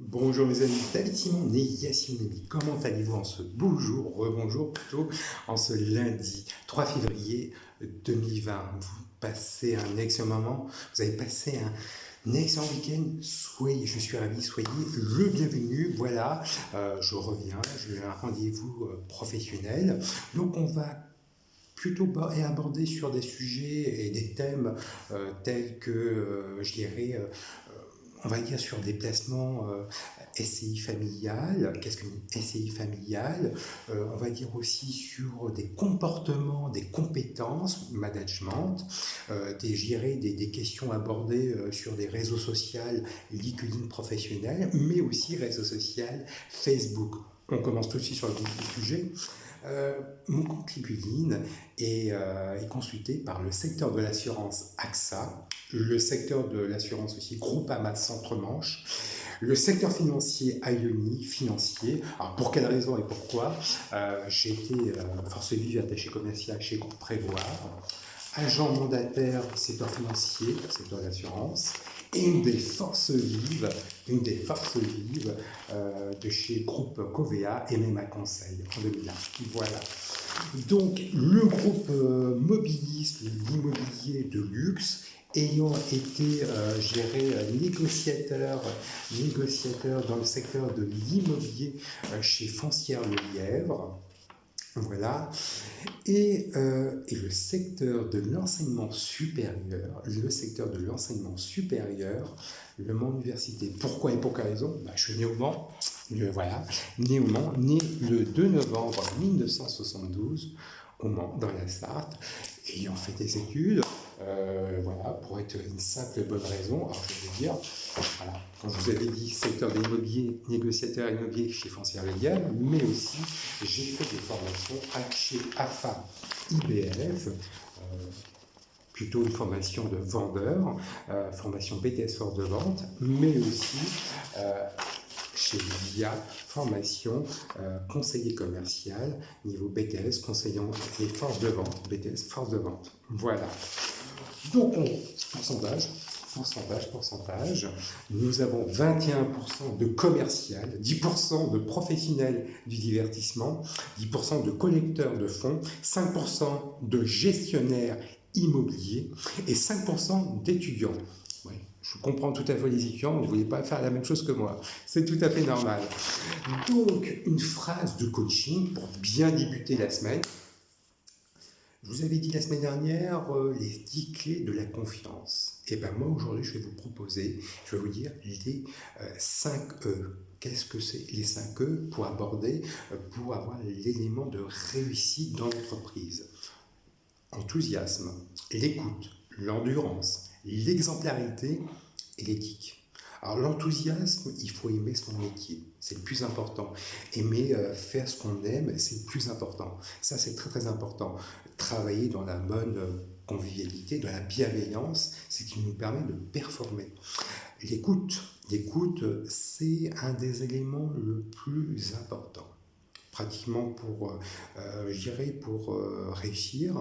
Bonjour mes amis, David Simon et Yacine Nemi. Comment allez-vous en ce beau jour, rebonjour plutôt, en ce lundi 3 février 2020? Vous passez un excellent moment, vous avez passé un excellent week-end. Soyez, je suis ravi, soyez le bienvenu. Voilà, je reviens, j'ai un rendez-vous professionnel. Donc on va plutôt aborder sur des sujets et des thèmes tels que, je dirais, on va dire sur des placements SCI familial, qu'est-ce qu'une SCI familiale, on va dire aussi sur des comportements, des compétences, management, des questions abordées sur des réseaux sociaux, LinkedIn professionnel, mais aussi réseaux sociaux, Facebook. On commence tout de suite sur le vif du sujet. Mon compte LinkedIn est consulté par le secteur de l'assurance AXA, le secteur de l'assurance aussi Groupama Centre-Manche, le secteur financier IONI financier. Alors pour quelle raison et pourquoi? J'ai été force vive attaché commercial chez Groupe Prévoir, agent mandataire secteur financier, secteur de l'assurance, et une des forces vives de chez Groupe Covea et même à Conseil en 2001. Voilà. Donc le groupe mobiliste, l'immobilier de luxe, ayant été géré négociateur dans le secteur de l'immobilier chez Foncière Le Lièvre, voilà, et le secteur de l'enseignement supérieur, le Mans Université. Pourquoi et pour quelle raison? Je suis né au Mans, voilà, né au Mans, né le 2 novembre 1972 au Mans, dans la Sarthe, ayant fait des études, voilà, pour être une simple et bonne raison. Alors je vais dire, voilà, quand je vous avais dit secteur de l'immobilier, négociateur immobilier chez Foncière Légale, mais aussi j'ai fait des formations chez AFA IBF, plutôt une formation de vendeur, formation BTS force de vente, mais aussi chez VIA, formation conseiller commercial, niveau BTS, conseillant les forces de vente, BTS force de vente. Voilà. Donc, pourcentage, nous avons 21% de commercial, 10% de professionnels du divertissement, 10% de collecteurs de fonds, 5% de gestionnaires immobiliers et 5% d'étudiants. Oui, je comprends tout à fait les étudiants, ne voulez pas faire la même chose que moi. C'est tout à fait normal. Donc, une phrase de coaching pour bien débuter la semaine. Je vous avais dit la semaine dernière les 10 clés de la confiance. Et bien moi aujourd'hui je vais vous proposer, je vais vous dire les 5 E. Qu'est-ce que c'est les 5 E pour aborder, pour avoir l'élément de réussite dans l'entreprise? Enthousiasme, l'écoute, l'endurance, l'exemplarité et l'éthique. Alors l'enthousiasme, il faut aimer son métier, c'est le plus important. Aimer faire ce qu'on aime, c'est le plus important. Ça, c'est très très important. Travailler dans la bonne convivialité, dans la bienveillance, c'est ce qui nous permet de performer. L'écoute, c'est un des éléments le plus important. Pratiquement je dirais pour réussir,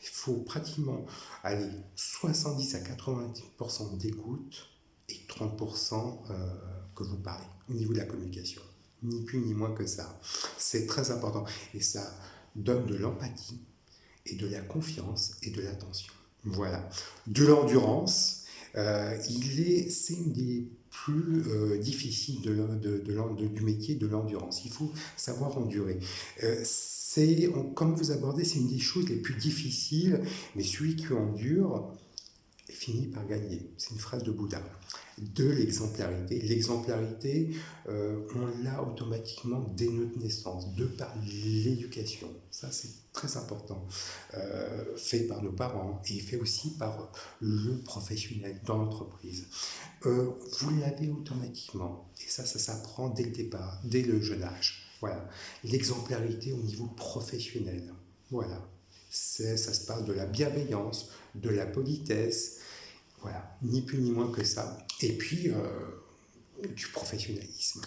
il faut pratiquement aller 70 à 90% d'écoute et 30% que vous parlez au niveau de la communication. Ni plus ni moins que ça. C'est très important et ça donne de l'empathie et de la confiance et de l'attention. Voilà. De l'endurance, c'est une des plus difficiles du métier de l'endurance. Il faut savoir endurer. Comme vous abordez, c'est une des choses les plus difficiles, mais celui qui endure finit par gagner. C'est une phrase de Bouddha. De l'exemplarité. L'exemplarité, on l'a automatiquement dès notre naissance, de par l'éducation. Ça, c'est très important. Fait par nos parents et fait aussi par le professionnel dans l'entreprise. Vous l'avez automatiquement. Et ça s'apprend dès le départ, dès le jeune âge. Voilà. L'exemplarité au niveau professionnel. Voilà. Ça se parle de la bienveillance, de la politesse, voilà, ni plus ni moins que ça. Et puis, du professionnalisme.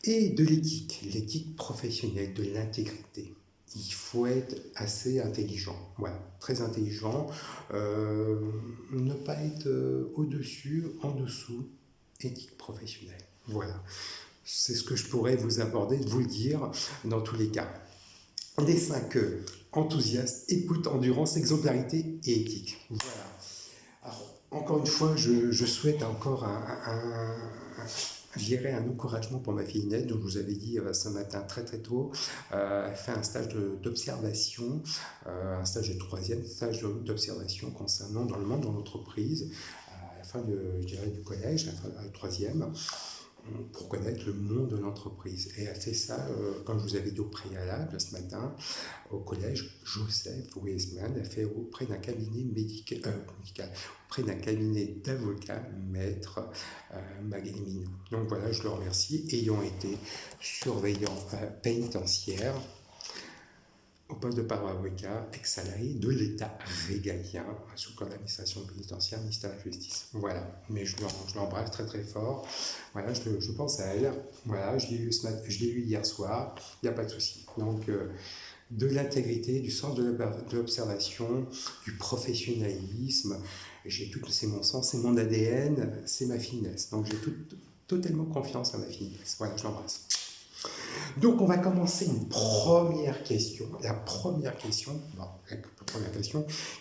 Et de l'éthique professionnelle, de l'intégrité. Il faut être assez intelligent, voilà, très intelligent, ne pas être au-dessus, en dessous, éthique professionnelle. Voilà, c'est ce que je pourrais vous aborder, vous le dire dans tous les cas. Les 5 E, enthousiaste, écoute, endurance, exemplarité et éthique. Voilà. Alors, encore une fois, je souhaite encore je dirais un encouragement pour ma fille Nette, dont je vous avais dit ce matin très très tôt. Elle fait un stage d'observation, un stage de troisième, stage d'observation concernant dans le monde de l'entreprise, à la fin je dirais, du collège, à la fin de la troisième, pour connaître le monde de l'entreprise. Et elle fait ça, comme je vous avais dit au préalable ce matin, au collège Joseph Weisman. Elle fait auprès d'un cabinet médical, auprès d'un cabinet d'avocats, maître Magali Minou. Donc voilà, je le remercie, ayant été surveillant pénitentiaire au poste de parole-avocat, ex-salarié de l'État régalien, sous le l'administration pénitentiaire, ministère de la Justice. Voilà, mais je l'embrasse très très fort. Voilà, je pense à elle. Voilà, je l'ai eu hier soir, il n'y a pas de souci. Donc, de l'intégrité, du sens de l'observation, du professionnalisme, c'est mon sens, c'est mon ADN, c'est ma finesse. Donc, j'ai totalement confiance en ma finesse. Voilà, je l'embrasse. Donc, on va commencer une première question. La première question,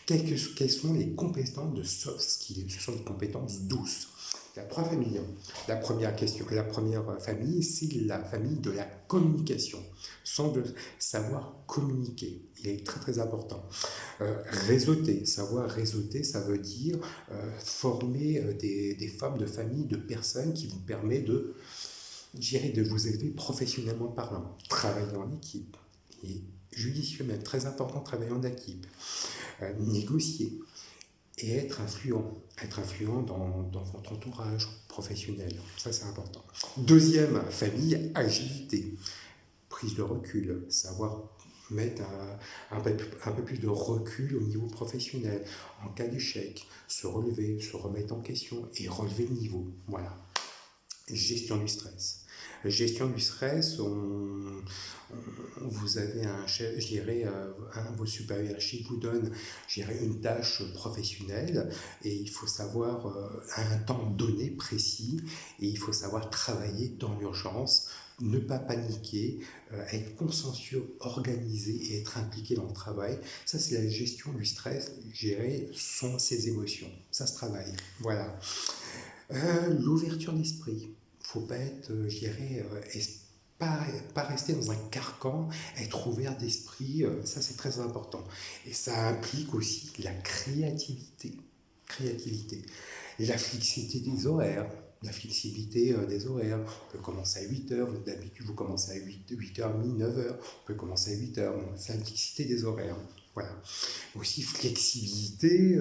quelles sont les compétences de soft skills? Ce sont des compétences douces. Il y a 3 familles. La première famille, c'est la famille de la communication. De savoir communiquer. Il est très très important. Réseauter. Savoir réseauter, ça veut dire former des femmes de famille, de personnes qui vous permettent de vous élever professionnellement parlant, travailler en équipe, et judicieux même, très important, travailler en équipe, négocier et être influent dans votre entourage professionnel, ça c'est important. Deuxième famille, agilité, prise de recul, savoir mettre un peu plus de recul au niveau professionnel, en cas d'échec, se relever, se remettre en question et relever le niveau, voilà. Gestion du stress. Gestion du stress, vous avez un chef, je dirais, un de vos supérieurs qui vous donne, je dirais, une tâche professionnelle et il faut savoir, à un temps donné, précis, et il faut savoir travailler dans l'urgence, ne pas paniquer, être consciencieux, organisé et être impliqué dans le travail. Ça, c'est la gestion du stress, gérer ses émotions. Ça se travaille. Voilà. L'ouverture d'esprit. Il ne faut pas être, je dirais, pas rester dans un carcan, être ouvert d'esprit, ça c'est très important. Et ça implique aussi la créativité. La flexibilité des horaires. On peut commencer à 8h, d'habitude vous commencez à 8h30, 9h, on peut commencer à 8h, c'est la flexibilité des horaires. Voilà. Aussi flexibilité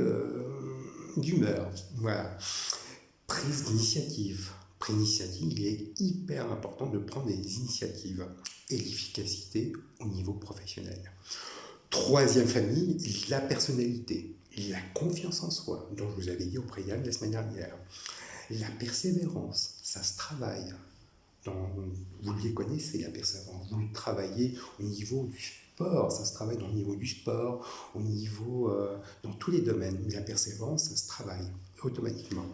d'humeur. Voilà. Prise d'initiative. Il est hyper important de prendre des initiatives et l'efficacité au niveau professionnel. Troisième famille, la personnalité, la confiance en soi, dont je vous avais dit au préalable la semaine dernière. La persévérance, ça se travaille. Vous les connaissez, la persévérance. Vous le travaillez au niveau du sport, ça se travaille dans le niveau du sport, au niveau, dans tous les domaines. La persévérance, ça se travaille automatiquement.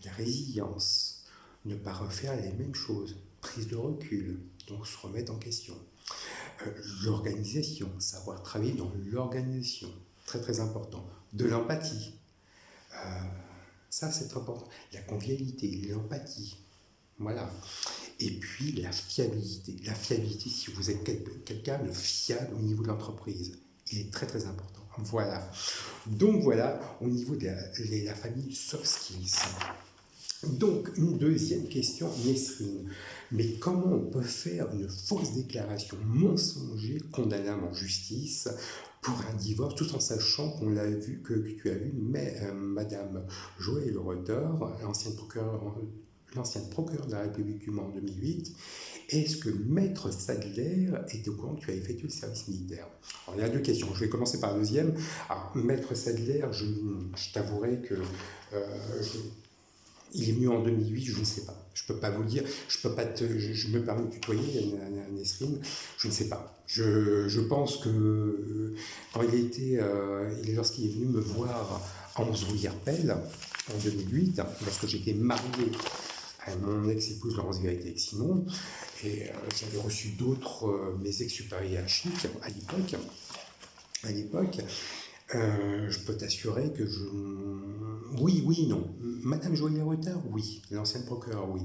La résilience, ne pas refaire les mêmes choses, prise de recul, donc se remettre en question. L'organisation, savoir travailler dans l'organisation, très très important. De l'empathie, ça c'est très important. La convivialité, l'empathie, voilà. Et puis la fiabilité. La fiabilité, si vous êtes quelqu'un de fiable au niveau de l'entreprise, il est très très important. Voilà. Donc voilà, au niveau de la famille soft skills. Donc, une deuxième question, Nesrine. Mais comment on peut faire une fausse déclaration mensongère condamnable en justice pour un divorce, tout en sachant qu'on l'a vu, que tu as vu, mais Madame Joëlle Reuter, l'ancienne procureure de la République du Mans en 2008, est-ce que Maître Sadler était au courant que tu as effectué le service militaire? Alors, il y a 2 questions. Je vais commencer par la deuxième. Alors, Maître Sadler, je t'avouerai que il est venu en 2008, je ne sais pas. Je ne peux pas vous le dire. Je me permets de tutoyer, Nesrine. Je ne sais pas. Je pense que quand lorsqu'il est venu me voir à Onze-Rouillères-Pelle, en 2008, lorsque j'étais marié mon ex-épouse Laurence Vérité-Simon, et j'avais reçu d'autres, mes ex-supérieurs hiérarchiques à l'époque, je peux t'assurer que je... Oui, oui, non. Madame Joyer-Reuter, oui. L'ancienne procureure, oui.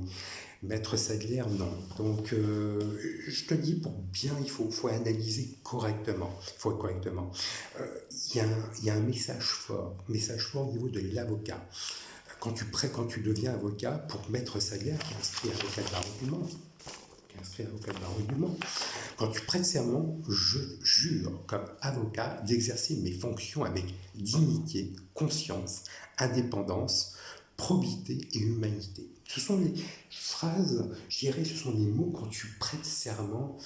Maître Sadler, non. Donc, je te dis, pour bien, faut analyser correctement. Il y a un message fort au niveau de l'avocat. Quand tu deviens avocat, pour Maître Sadler, qui est inscrit avocat de barreau du Mans, quand tu prêtes serment, je jure comme avocat d'exercer mes fonctions avec dignité, conscience, indépendance, probité et humanité. Ce sont les phrases, je dirais, ce sont les mots quand tu prêtes serment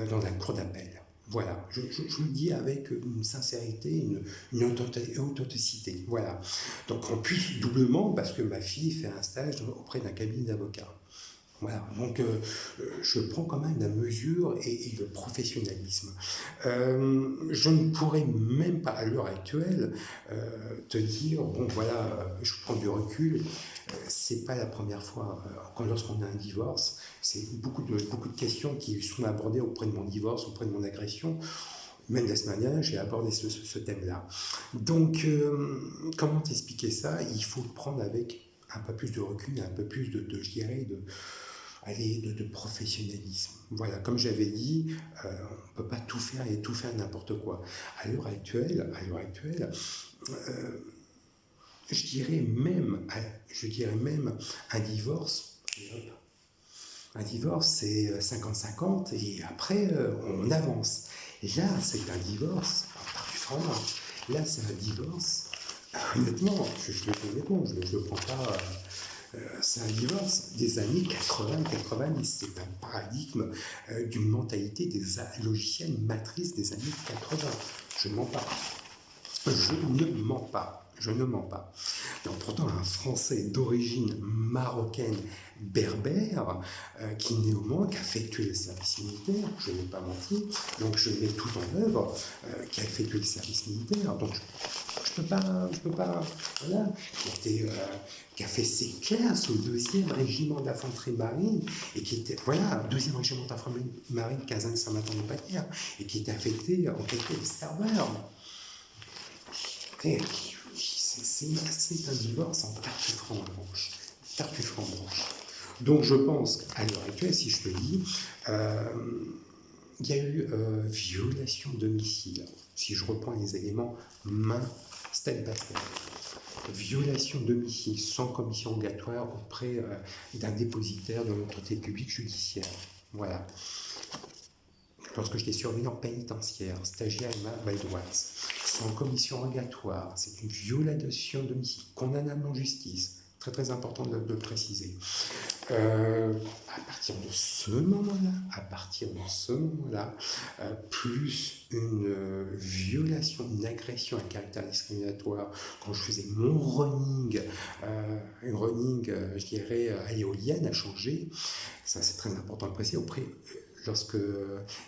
dans la cour d'appel. Voilà, je le dis avec une sincérité, une authenticité. Voilà. Donc en plus, doublement, parce que ma fille fait un stage auprès d'un cabinet d'avocats. Voilà, donc je prends quand même la mesure et le professionnalisme. Je ne pourrais même pas à l'heure actuelle te dire, bon voilà, je prends du recul, c'est pas la première fois, lorsqu'on a un divorce, c'est beaucoup de questions qui sont abordées auprès de mon divorce, auprès de mon agression. Même la semaine dernière, j'ai abordé ce thème-là. Donc, comment t'expliquer ça? Il faut le prendre avec un peu plus de recul, un peu plus je dirais, de professionnalisme. Voilà, comme j'avais dit, on ne peut pas tout faire et tout faire n'importe quoi. À l'heure actuelle, je dirais même un divorce. Un divorce, c'est 50-50 et après, on avance. Et là, c'est un divorce, là, c'est un divorce. Honnêtement, je ne prends pas... c'est un divorce des années 80-90. C'est un paradigme d'une mentalité des logiciels matrices des années 80. Je ne mens pas. Je ne mens pas. Donc, pourtant, un Français d'origine marocaine berbère qui est né au Mans, qui a effectué le service militaire, je n'ai pas menti, donc je mets tout en œuvre, qui a effectué le service militaire, donc je peux pas, voilà, qui a fait ses classes au 2e régiment d'infanterie marine, et qui était, voilà, 2e régiment d'infanterie marine, caserne de Saint-Martin-de-Patière, et qui était affecté en qualité de serveur. C'est un divorce en tartuffe en branche. Donc je pense qu'à l'heure actuelle, si je te dis, il y a eu violation de domicile. Si je reprends les éléments step by step. Violation de domicile sans commission rogatoire auprès d'un dépositaire de l'autorité publique judiciaire. Voilà. Lorsque j'étais surveillant pénitentiaire, stagiaire à Val-d'Oise, sans commission rogatoire, c'est une violation de domicile, condamnable en justice, très très important de le préciser. À partir de ce moment-là, plus une violation, une agression à caractère discriminatoire, quand je faisais mon running, je dirais, à l'éolienne, à changer, ça c'est très important de préciser, lorsque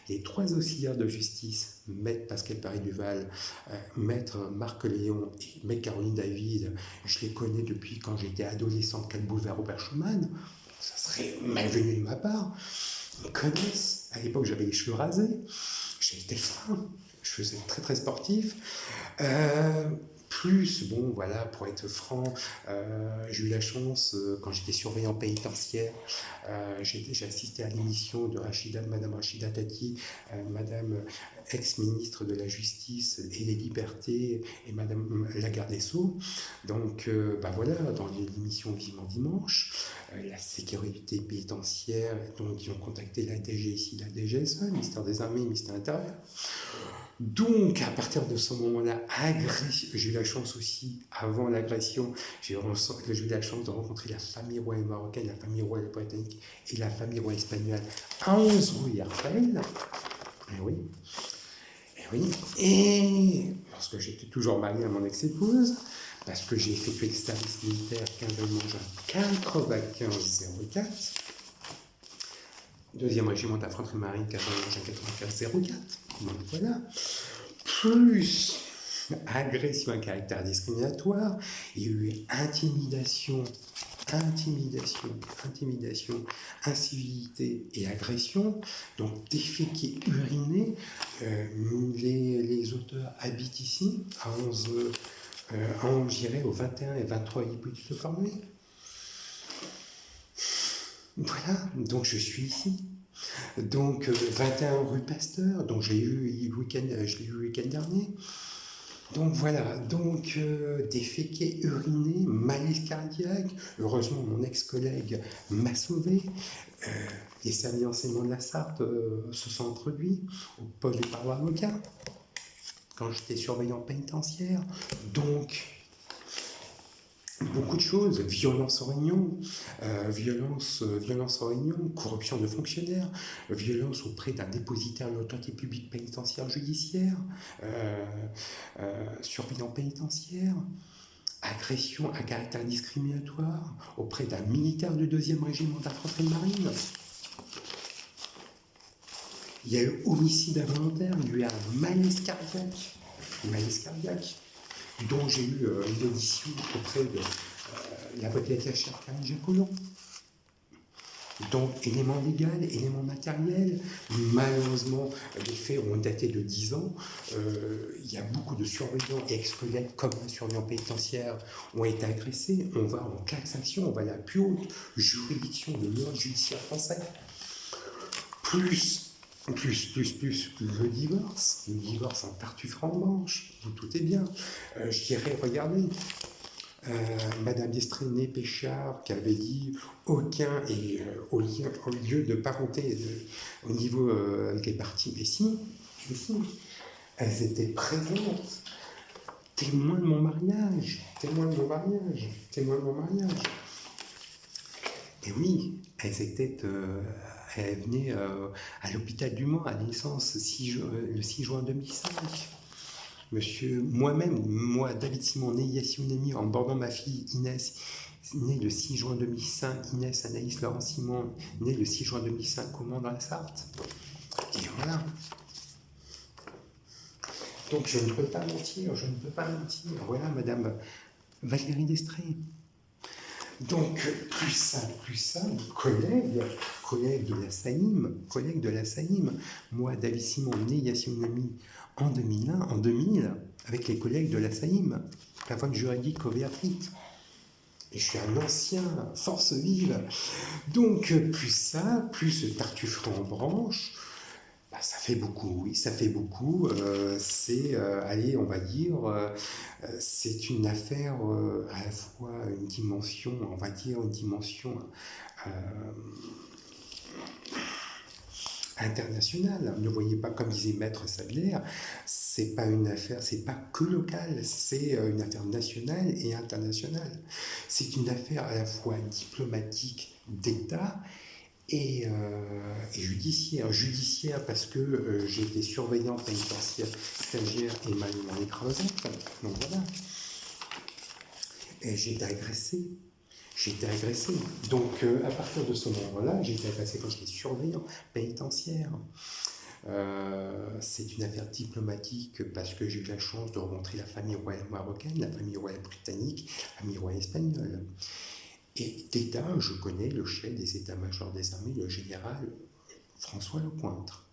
les 3 auxiliaires de justice, maître Pascal Paris-Duval, maître Marc Léon et maître Caroline David, je les connais depuis quand j'étais adolescent, 4 boulevard Robert Schumann, ça serait malvenu de ma part, ils me connaissent. À l'époque, j'avais les cheveux rasés, j'étais fin, je faisais très très sportif. Bon voilà, pour être franc, j'ai eu la chance, quand j'étais surveillant pénitentiaire, j'ai assisté à l'émission de Madame Rachida Tati, Madame ex-ministre de la Justice et des Libertés, et Madame la garde des Sceaux. Donc voilà, dans l'émission Vivement Dimanche, la sécurité pénitentiaire, donc ils ont contacté la DGSI, la DGSE, le ministère des Armées, le ministère de l'Intérieur. Donc, à partir de ce moment-là, j'ai eu la chance aussi, avant l'agression, j'ai eu la chance de rencontrer la famille royale marocaine, la famille royale britannique et la famille royale espagnole à 11 rue Herfel. Et lorsque j'étais toujours marié à mon ex-épouse, parce que j'ai effectué le service militaire 15 juin 95-04, 2e régiment d'infanterie marine 95-04. Donc voilà. Plus agression à caractère discriminatoire, il y a eu intimidation intimidation, incivilité et agression, donc déféquer, uriner. Les auteurs habitent ici, je dirais au 21 et 23 Hippolyte de Cornuille. Voilà, donc je suis ici. Donc 21 rue Pasteur, donc je l'ai eu le week-end dernier. Donc voilà, donc déféquer, uriner, malaise cardiaque. Heureusement, mon ex-collègue m'a sauvé. Les services d'enseignement de la Sarthe se sont introduits au poste de paroi avocat quand j'étais surveillant pénitentiaire. Donc, beaucoup de choses, violence en réunion, corruption de fonctionnaires, violence auprès d'un dépositaire de l'autorité publique pénitentiaire judiciaire, surveillant pénitentiaire, agression à caractère discriminatoire auprès d'un militaire du 2e régiment d'infanterie marine. Il y a eu homicide involontaire, il y a eu un malaise cardiaque, dont j'ai eu une audition auprès de l'avocat chef Karine Jacoulon. Donc, éléments légaux, éléments matériels, malheureusement, les faits ont daté de 10 ans. Il y a beaucoup de surveillants et ex-collègues, comme un surveillant pénitentiaire, ont été agressés. On va en cassation, on va à la plus haute juridiction de l'ordre judiciaire français. Plus le divorce en tartuffe en manche, tout est bien. Je dirais, regardez, Madame d'Estréné Péchard qui avait dit aucun et au lieu de parenté au niveau avec les parties, mais si, elles étaient présentes, témoins de mon mariage. Et oui, elles venaient à l'hôpital du Mans à la naissance le 6 juin 2005. Moi, David Simon, né Yassine Nemi, en bordant ma fille Inès, née le 6 juin 2005, Inès Anaïs Laurent Simon, née le 6 juin 2005 au Mans dans la Sarthe. Et voilà. Donc je ne peux pas mentir. Voilà, Madame Valérie Destré. Donc, plus ça, collègue de la SAIM, moi, David Simon, né Yassine Nemi, en 2000, avec les collègues de la SAIM, la voie juridique Covéatrite. Et je suis un ancien force vive. Donc, plus ce tartufferie en branche, ça fait beaucoup, oui, ça fait beaucoup. On va dire, c'est une affaire à la fois une dimension internationale. Ne voyez pas, comme disait Maître Sadler, c'est pas une affaire, c'est pas que locale, c'est une affaire nationale et internationale. C'est une affaire à la fois diplomatique d'État et judiciaire parce que j'ai été surveillant pénitentiaire stagiaire et manuellement écrasé. Donc voilà. Et j'ai été agressé. Donc à partir de ce moment-là, j'ai été agressé quand j'étais surveillant pénitentiaire. C'est une affaire diplomatique parce que j'ai eu la chance de rencontrer la famille royale marocaine, la famille royale britannique, la famille royale espagnole. Et d'État, je connais le chef des états-majors des armées, le général François Lecointre.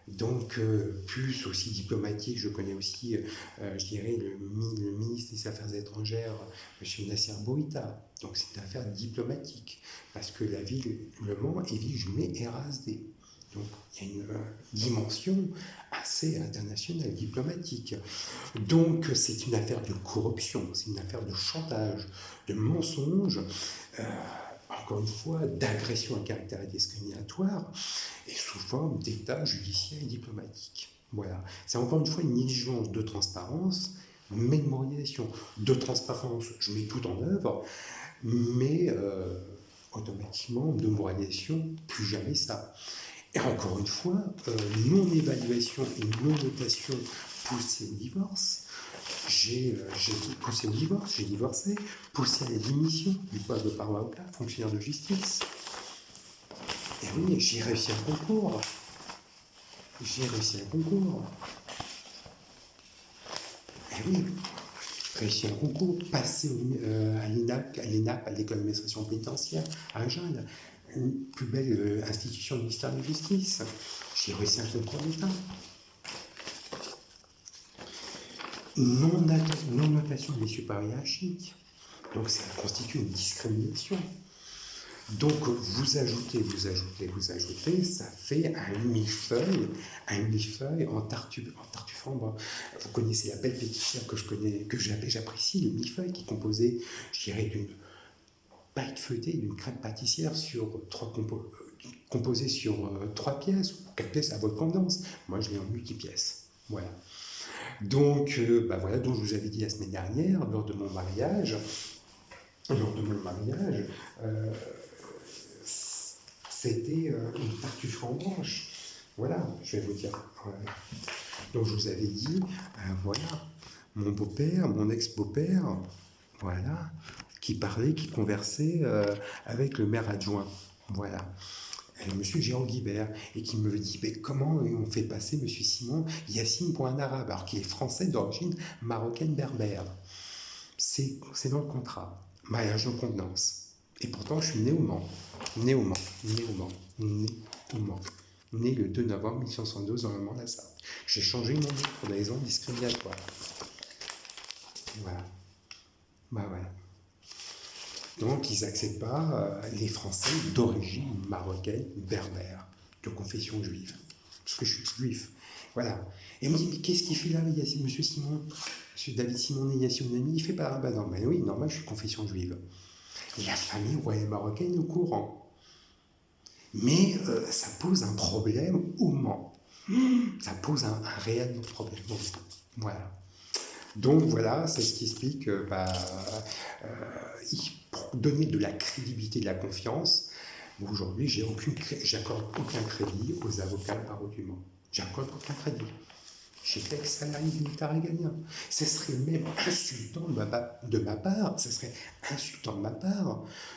Donc, plus aussi diplomatique, je connais aussi, je dirais, le ministre des Affaires étrangères, M. Nasser Bourita. Donc, c'est une affaire diplomatique, parce que la ville, Le Mans, est ville jumelée RASD. Donc, il y a une dimension assez internationale, diplomatique. Donc, c'est une affaire de corruption, c'est une affaire de chantage, de mensonge, encore une fois, d'agression à caractère discriminatoire, et sous forme d'état judiciaire et diplomatique. Voilà. C'est encore une fois une exigence de transparence, mais de moralisation. De transparence, je mets tout en œuvre, mais automatiquement, de moralisation, plus jamais ça. Et encore une fois, non-évaluation et non-notation poussée au divorce. J'ai poussé au divorce, j'ai divorcé, poussé à la démission du poste de paroi avocat, fonctionnaire de justice. Et oui, j'ai réussi un concours. Et oui. réussi un concours, passé à l'ENAP, à l'École d'administration pénitentiaire, à Jeanne, une plus belle institution du ministère de la Justice. J'ai réussi un concours d'État. Non-notation des supérieurs hiérarchiques. Donc ça constitue une discrimination. Donc vous ajoutez, ça fait un millefeuille en tartufant. Bon, vous connaissez la belle pâtissière que j'apprécie, le millefeuille qui est composé, je dirais, d'une pâte feuilletée, d'une crème pâtissière composée sur 3 pièces ou 4 pièces à votre convenance. Moi je l'ai en multi-pièces. Voilà. Donc, voilà, donc je vous avais dit la semaine dernière, lors de mon mariage, c'était une tartuffe en branche. Voilà, je vais vous dire. Voilà. Donc je vous avais dit, voilà, mon beau-père, mon ex-beau-père, voilà, qui conversait avec le maire adjoint. Voilà. Monsieur Jérôme Guibert, et qui me dit mais comment on fait passer Monsieur Simon Yassine pour un arabe, alors qu'il est français d'origine marocaine berbère. C'est dans le contrat, mariage de convenance. Et pourtant, je suis né au Mans, né le 2 novembre 1972 dans le Mans de la Sarthe. J'ai changé mon nom pour des raisons discriminatoires. Voilà. Voilà. Donc, ils n'acceptent pas les Français d'origine marocaine, berbère, de confession juive. Parce que je suis juif. Voilà. Et on me dit, mais qu'est-ce qu'il fait là, Monsieur Simon, Monsieur David Simon et Yassine Nami? Il fait pas, non, mais oui, normal, je suis confession juive. Et la famille royale marocaine est au courant. Mais ça pose un problème au Mans. Ça pose un réel problème. Donc, voilà. Donc voilà, c'est ce qui explique pour donner de la crédibilité, de la confiance, aujourd'hui, j'accorde aucun crédit aux avocats de barreau du Mans. J'accorde aucun crédit. J'étais ex-salarié de l'État régalien. Ce serait même insultant de ma part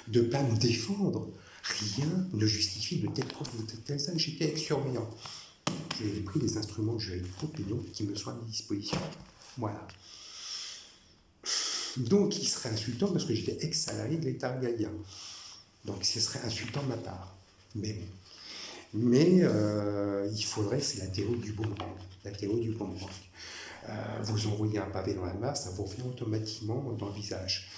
de ne pas me défendre. Rien ne justifie de telles preuves, de telles actes. J'étais ex-surveillant. J'ai pris les instruments juridiques qui me sont à ma disposition. Voilà. Donc, il serait insultant parce que j'étais ex-salarié de l'État régalien. Donc, ce serait insultant de ma part. Mais il faudrait, c'est la théorie du boomerang. La théorie du boomerang. Vous envoyez un pavé dans la masse, ça vous revient automatiquement dans le visage.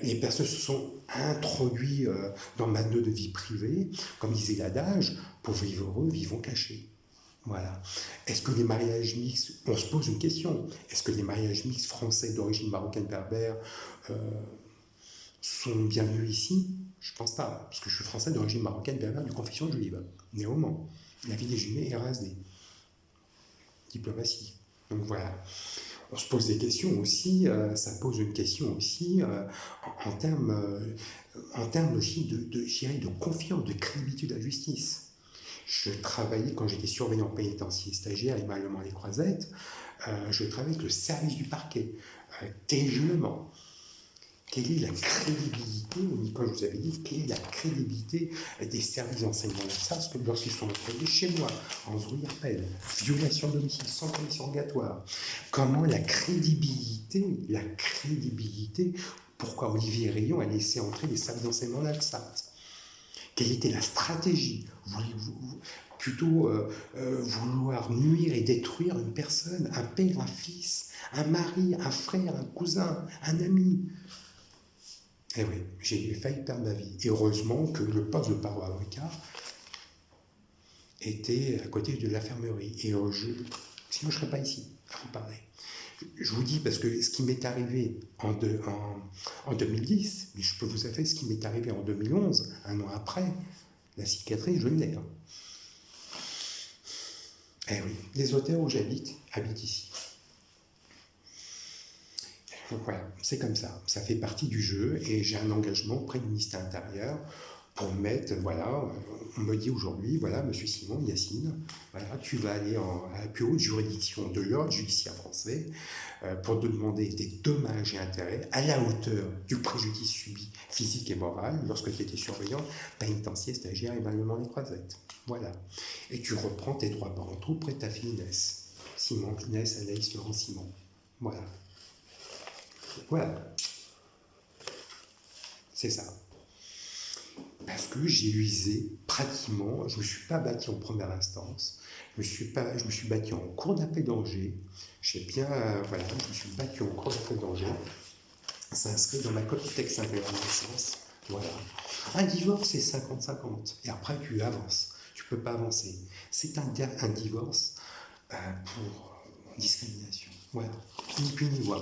Les personnes se sont introduites dans ma nœud de vie privée, comme disait l'adage, pour vivre heureux, vivons cachés. Voilà. Est-ce que les mariages mixtes, on se pose une question, est-ce que les mariages mixtes français d'origine marocaine berbère sont bienvenus ici? Je ne pense pas, parce que je suis français d'origine marocaine berbère de confession juive, né au Mans. La vie des jumelés est RSD. Diplomatie. Donc voilà. On se pose des questions aussi, ça pose une question aussi en termes aussi de confiance, de crédibilité de la justice. Je travaillais, quand j'étais surveillant pénitentiaire stagiaire et Malemont les Croisettes, je travaillais avec le service du parquet, terriblement. Quelle est la crédibilité, comme je vous avais dit, quelle est la crédibilité des services d'enseignement de ça, parce que lorsqu'ils sont employés chez moi, en appel, violation de domicile sans commission rogatoire, comment la crédibilité, pourquoi Olivier Rayon a laissé entrer les services d'enseignement d'Alsat? Quelle était la stratégie? Voulez-vous plutôt vouloir nuire et détruire une personne, un père, un fils, un mari, un frère, un cousin, un ami? Eh oui, j'ai failli perdre ma vie. Et heureusement que le poste de parole avocat était à côté de l'infirmerie. Et sinon, je ne serais pas ici à vous parler. Je vous dis parce que ce qui m'est arrivé en 2010, mais je peux vous avouer ce qui m'est arrivé en 2011, un an après, la cicatrice, je l'ai. Eh oui, les hôtels où j'habite habitent ici. Donc voilà, c'est comme ça. Ça fait partie du jeu et j'ai un engagement auprès du ministère intérieur pour mettre, voilà, on me dit aujourd'hui, voilà, Monsieur Simon, Yassine, voilà, tu vas aller à la plus haute juridiction de l'ordre judiciaire français pour te demander des dommages et intérêts à la hauteur du préjudice subi physique et moral lorsque tu étais surveillant pénitentiaire, stagiaire et Malemont les Croisettes. Voilà. Et tu reprends tes droits parentaux auprès de ta fille Inès. Simon, Inès, Anaïs, Laurent, Simon. Voilà. Voilà, c'est ça. Parce que j'ai usé pratiquement, je ne me suis pas bâti en première instance, je me suis bâti en cour d'appel d'Angers. J'ai bien, voilà, je me suis battu en cour d'appel d'Angers. Ça inscrit dans ma copie texte intérieure de naissance. Voilà. Un divorce, c'est 50-50. Et après, tu avances. Tu ne peux pas avancer. C'est un divorce pour discrimination. Voilà. Ni plus ni moins.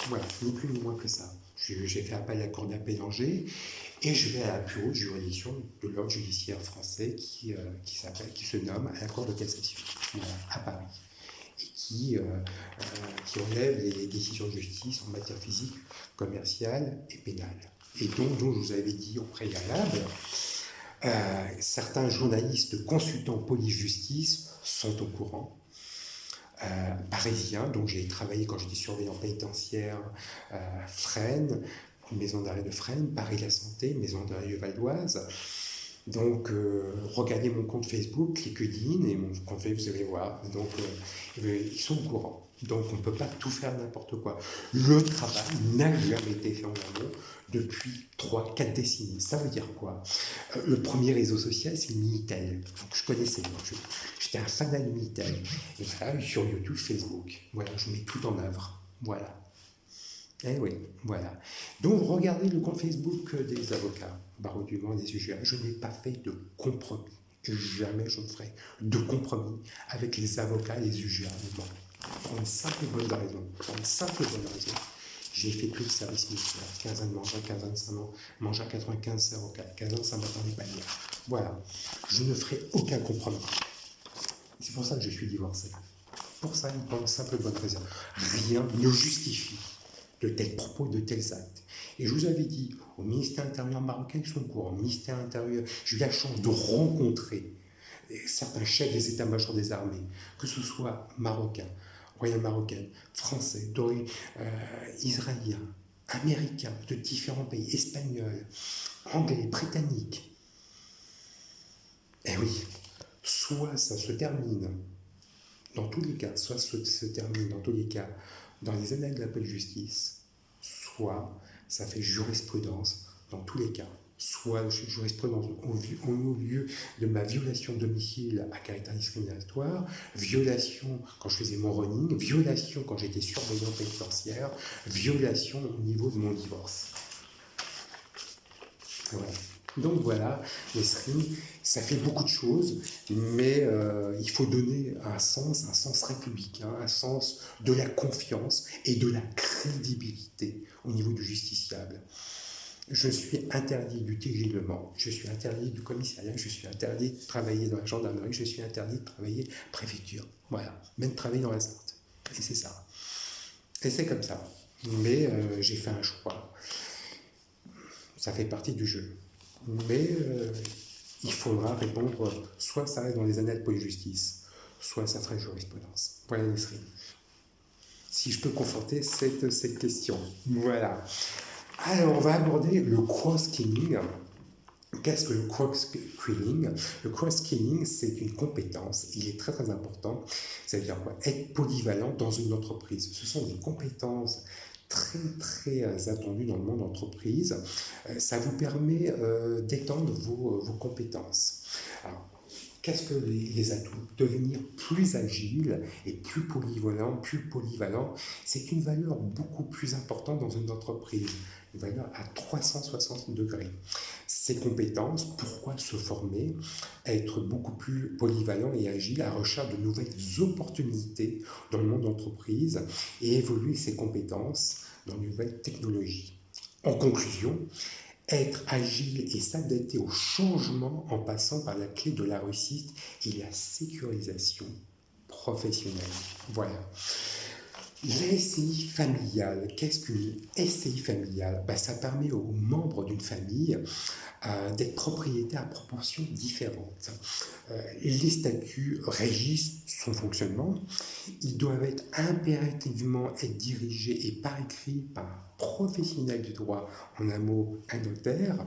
Voilà. Ni plus ni moins que ça. J'ai fait appel à la cour d'appel d'Angers et je vais à la plus haute juridiction de l'ordre judiciaire français qui se nomme à la Cour de cassation, voilà, à Paris, et qui relève les décisions de justice en matière physique, commerciale et pénale. Et donc je vous avais dit au préalable, certains journalistes consultants police-justice sont au courant. Parisien, donc j'ai travaillé quand j'étais surveillant pénitentiaire, Fresnes, maison d'arrêt de Fresnes, Paris La Santé, maison d'arrêt de Val d'Oise. Donc, regardez mon compte Facebook, LinkedIn, et mon compte Facebook, vous allez voir. Donc, ils sont au courant. Donc, on ne peut pas tout faire n'importe quoi. Le travail n'a jamais été fait en amont depuis 3-4 décennies. Ça veut dire quoi? Le premier réseau social, c'est Minitel. Donc, je connaissais. J'étais un fan de Minitel. Et voilà, sur YouTube, Facebook. Voilà, je mets tout en œuvre. Voilà. Eh oui, voilà. Donc, regardez le compte Facebook des avocats, barreau du Mans, des UGA. Je n'ai pas fait de compromis. Et jamais je ne ferai de compromis avec les avocats et les UGA. Pour une simple et bonne raison. J'ai fait tout le service militaire. 15 ans de manger, 15 ans de saint manger à 95 avocats, 15 ans de Saint-Martin-des-Paniers. Voilà. Je ne ferai aucun compromis. C'est pour ça que je suis divorcé. Pour ça, pour une simple et bonne raison. Rien ne justifie de tels propos, de tels actes. Et je vous avais dit, au ministère intérieur marocain, ils sont au courant. Au ministère intérieur, j'ai eu la chance de rencontrer certains chefs des états-majors des armées, que ce soit marocains, royal marocain, français, israéliens, américains, de différents pays, espagnols, anglais, britanniques. Eh oui, soit ça se termine, dans tous les cas, soit ça se termine dans tous les cas, dans les annales de la paix de justice, soit ça fait jurisprudence dans tous les cas. Soit jurisprudence au lieu de ma violation de domicile à caractère discriminatoire, violation quand je faisais mon running, violation quand j'étais surveillant pénitentiaire, violation au niveau de mon divorce. Voilà. Donc voilà, l'escrime, ça fait beaucoup de choses, mais il faut donner un sens républicain, un sens de la confiance et de la crédibilité au niveau du justiciable. Je suis interdit du TJ Le Mans, je suis interdit du commissariat, je suis interdit de travailler dans la gendarmerie, je suis interdit de travailler préfecture. Voilà, même de travailler dans la Sarthe. Et c'est ça. Et c'est comme ça. Mais j'ai fait un choix. Ça fait partie du jeu. Mais il faudra répondre, soit ça reste dans les annales de police-justice, soit ça ferait jurisprudence. Voilà l'esprit. Si je peux conforter cette question. Voilà. Alors, on va aborder le cross-skilling. Qu'est-ce que le cross-skilling? Le cross-skilling, c'est une compétence. Il est très très important. Ça veut dire quoi? Être polyvalent dans une entreprise. Ce sont des compétences très très attendues dans le monde d'entreprise. Ça vous permet d'étendre vos compétences. Alors, qu'est-ce que les atouts? Devenir plus agile et plus polyvalent, c'est une valeur beaucoup plus importante dans une entreprise, une valeur à 360 degrés. Ces compétences, pourquoi se former, être beaucoup plus polyvalent et agile à la recherche de nouvelles opportunités dans le monde d'entreprise et évoluer ses compétences dans de nouvelles technologies. En conclusion, être agile et s'adapter au changement en passant par la clé de la réussite et la sécurisation professionnelle. Voilà. La SCI familiale, qu'est-ce qu'une SCI familiale? Ça permet aux membres d'une famille d'être propriétaires à proportions différentes. Les statuts régissent son fonctionnement. Ils doivent impérativement être dirigés et par écrit par professionnel du droit, en un mot, un notaire,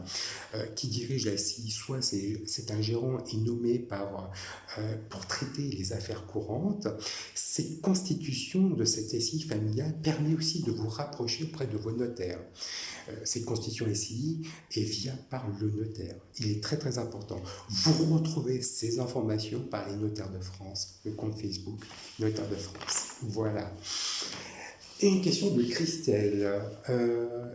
qui dirige la SCI, soit c'est un gérant est nommé pour traiter les affaires courantes. Cette constitution de cette SCI familiale permet aussi de vous rapprocher auprès de vos notaires. Cette constitution SCI est viable par le notaire. Il est très très important. Vous retrouvez ces informations par les notaires de France, le compte Facebook Notaire de France. Voilà. Et une question de Christelle.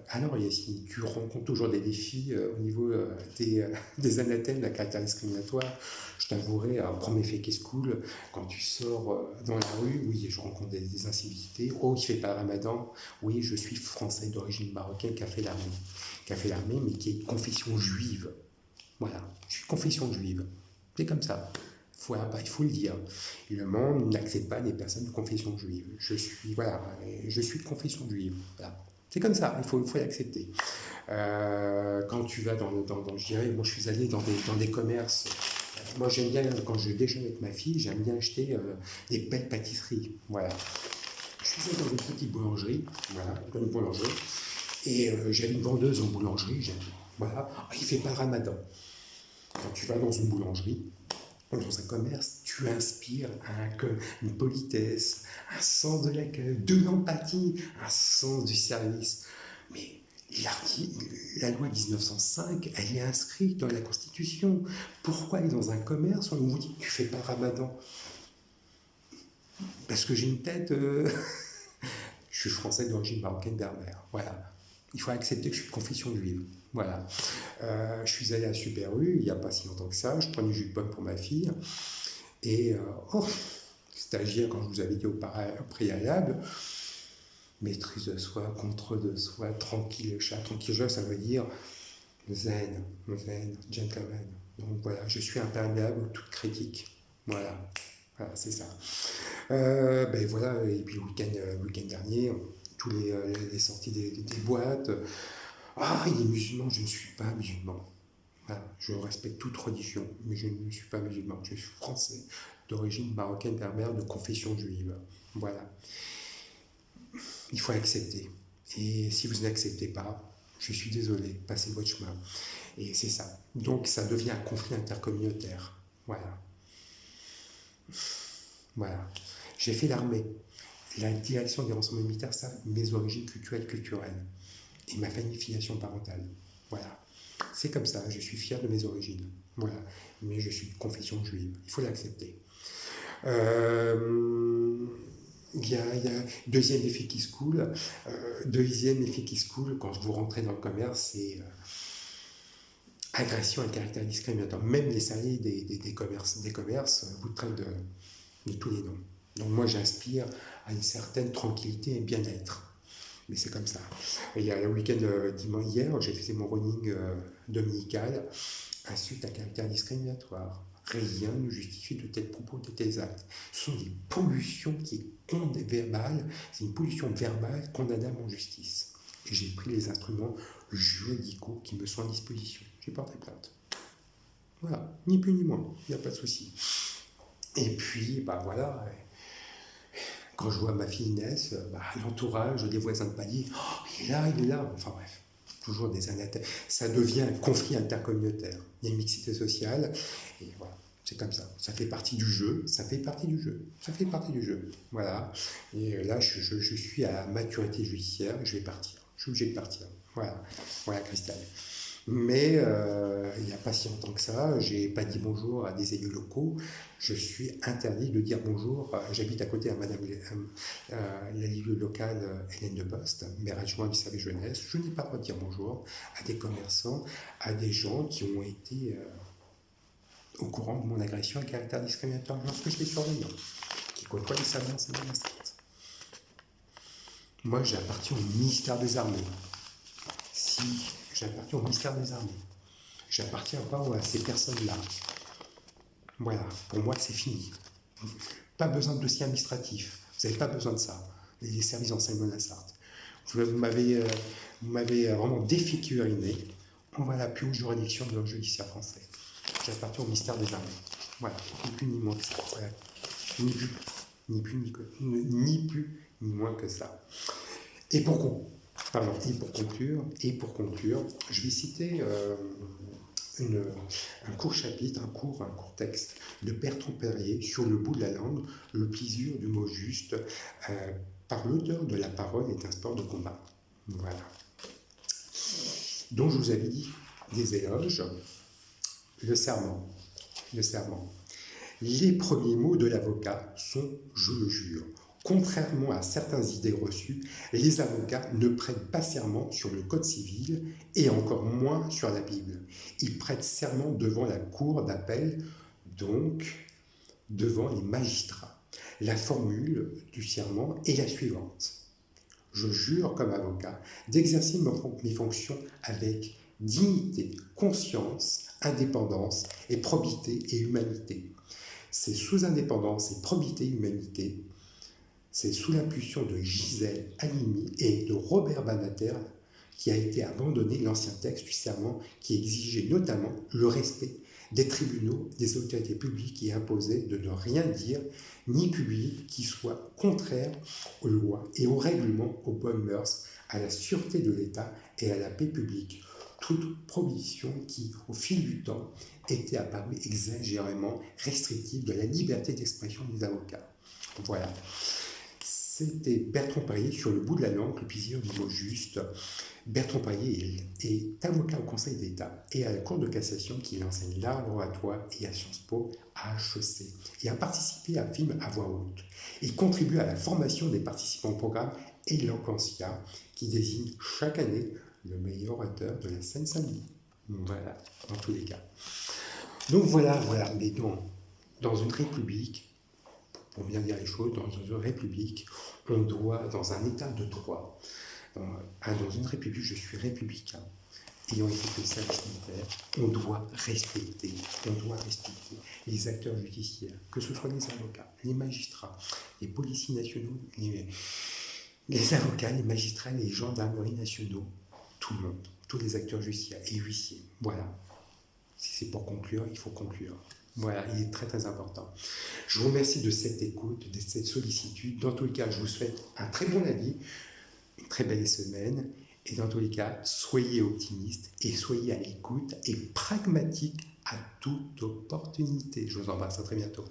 Alors Yacine, tu rencontres toujours des défis au niveau des anathèmes, la caractère discriminatoire. Je t'avouerai, premier fait qui se coule, quand tu sors dans la rue, oui, je rencontre des incivilités. Oh, il ne fait pas Ramadan. Oui, je suis français d'origine marocaine qui a fait l'armée, mais qui est de confession juive. Voilà, je suis de confession juive. C'est comme ça. Il faut le dire. Le monde n'accepte pas les personnes de confession juive. Je suis de confession juive. Voilà. C'est comme ça, il faut l'accepter. Quand tu vas je dirais, moi je suis allé dans des commerces. Moi j'aime bien, quand je déjeune avec ma fille, j'aime bien acheter des belles pâtisseries. Voilà. Je suis allé dans une petite boulangerie, et j'avais une vendeuse en boulangerie. Voilà. Il ne fait pas Ramadan. Quand tu vas dans une boulangerie, dans un commerce, tu inspires une politesse, un sens de l'accueil, de l'empathie, un sens du service. Mais la loi 1905, elle est inscrite dans la Constitution. Pourquoi aller dans un commerce où on vous dit « tu fais pas Ramadan ?» Parce que j'ai une tête... Je suis français d'origine marocaine berbère. Voilà. Il faut accepter que je suis de confession juive. Voilà. Je suis allé à Super U, il n'y a pas si longtemps que ça. Je prenais du jus de pomme pour ma fille. Et, stagiaire, quand je vous avais dit au préalable, maîtrise de soi, contrôle de soi, tranquille chat, ça veut dire zen, gentleman. Donc voilà, je suis imperméable à toute critique. Voilà, c'est ça. Voilà, et puis le week-end dernier, tous les sorties des boîtes. Il est musulman, je ne suis pas musulman. Voilà, je respecte toute religion, mais je ne suis pas musulman. Je suis français, d'origine marocaine berbère, de confession juive. Voilà. Il faut accepter. Et si vous n'acceptez pas, je suis désolé, passez votre chemin. Et c'est ça. Donc ça devient un conflit intercommunautaire. Voilà. J'ai fait l'armée. La direction des renseignements militaires savent mes origines culturelles et ma filiation parentale. Voilà. C'est comme ça, je suis fier de mes origines. Voilà. Mais je suis de confession juive. Il faut l'accepter. Il y a deuxième effet qui se coule. Quand vous rentrez dans le commerce, c'est agression à caractère discriminatoire. Même les salariés des commerces vous traitent de tous les noms. Donc moi, j'inspire à une certaine tranquillité et bien-être. Mais c'est comme ça. Et il y a le week-end hier, j'ai fait mon running dominical, insulte à caractère discriminatoire. Rien ne justifie de tels propos, de tels actes. Ce sont des pollutions verbales, c'est une pollution verbale condamnable en justice. Et j'ai pris les instruments juridicaux qui me sont à disposition. J'ai porté plainte. Voilà, ni plus ni moins, il n'y a pas de souci. Et puis, voilà, quand je vois ma fille Inès, l'entourage, les voisins de palier, il est là, enfin bref, toujours des anathèmes. Ça devient un conflit intercommunautaire. Il y a une mixité sociale, et voilà, c'est comme ça. Ça fait partie du jeu, Voilà. Et là, je suis à la maturité judiciaire, je vais partir. Je suis obligé de partir. Voilà, Christelle. Mais il n'y a pas si longtemps que ça, j'ai pas dit bonjour à des élus locaux. Je suis interdit de dire bonjour. J'habite à côté à madame l'élu locale Hélène de Poste, maire adjointe du service jeunesse. Je n'ai pas le droit de dire bonjour à des commerçants, à des gens qui ont été au courant de mon agression à caractère discriminatoire lorsque je les surveillants, qui côtoient les salariés en monastère. Moi, j'appartiens au ministère des Armées. J'appartiens au ministère des Armées. J'appartiens pas à ces personnes-là. Voilà, pour moi, c'est fini. Pas besoin de dossier administratif. Vous n'avez pas besoin de ça. Les services d'enseignement de la Sarthe. Vous m'avez vraiment défiguriné. On va à la plus haute juridiction de l'ordre judiciaire français. J'appartiens au ministère des Armées. Voilà, ni plus ni moins que ça. Voilà. Ni plus ni moins que ça. Et pourquoi Pardon, et pour conclure, je vais citer un court chapitre, un court texte de Bertrand Perrier sur le bout de la langue, le plaisir du mot juste, par l'auteur de La parole est un sport de combat. Voilà. Donc je vous avais dit des éloges, le serment. Le serment. Les premiers mots de l'avocat sont « je le jure ». Contrairement à certaines idées reçues, les avocats ne prêtent pas serment sur le Code civil et encore moins sur la Bible. Ils prêtent serment devant la cour d'appel, donc devant les magistrats. La formule du serment est la suivante. Je jure comme avocat d'exercer mes fonctions avec dignité, conscience, indépendance et probité et humanité. C'est sous indépendance et probité et humanité, c'est sous l'impulsion de Gisèle Halimi et de Robert Badinter qui a été abandonné l'ancien texte du serment qui exigeait notamment le respect des tribunaux, des autorités publiques et imposait de ne rien dire ni publier qui soit contraire aux lois et aux règlements, aux bonnes mœurs, à la sûreté de l'État et à la paix publique. Toute prohibition qui, au fil du temps, était apparue exagérément restrictive de la liberté d'expression des avocats. Voilà. C'était Bertrand Perrier sur le bout de la langue, le plaisir du mot juste. Bertrand Perrier est avocat au Conseil d'État et à la Cour de cassation qui enseigne l'art oratoire et à Sciences Po à HEC et a participé à Film à voix haute. Il contribue à la formation des participants au programme Eloquentia qui désigne chaque année le meilleur orateur de la Seine-Saint-Denis. Voilà, dans tous les cas. Donc voilà, mais dans une république, pour bien dire les choses, dans une république, on doit, dans un état de droit, dans une république, je suis républicain, ayant été fait service militaire, on doit respecter les acteurs judiciaires, que ce soit les avocats, les magistrats, les policiers nationaux, les avocats, les magistrats, les gendarmeries nationaux, tout le monde, tous les acteurs judiciaires et huissiers. Voilà. Si c'est pour conclure, il faut conclure. Voilà, il est très très important. Je vous remercie de cette écoute, de cette sollicitude. Dans tous les cas, je vous souhaite un très bon avis, une très belle semaine. Et dans tous les cas, soyez optimistes et soyez à l'écoute et pragmatiques à toute opportunité. Je vous embrasse, à très bientôt.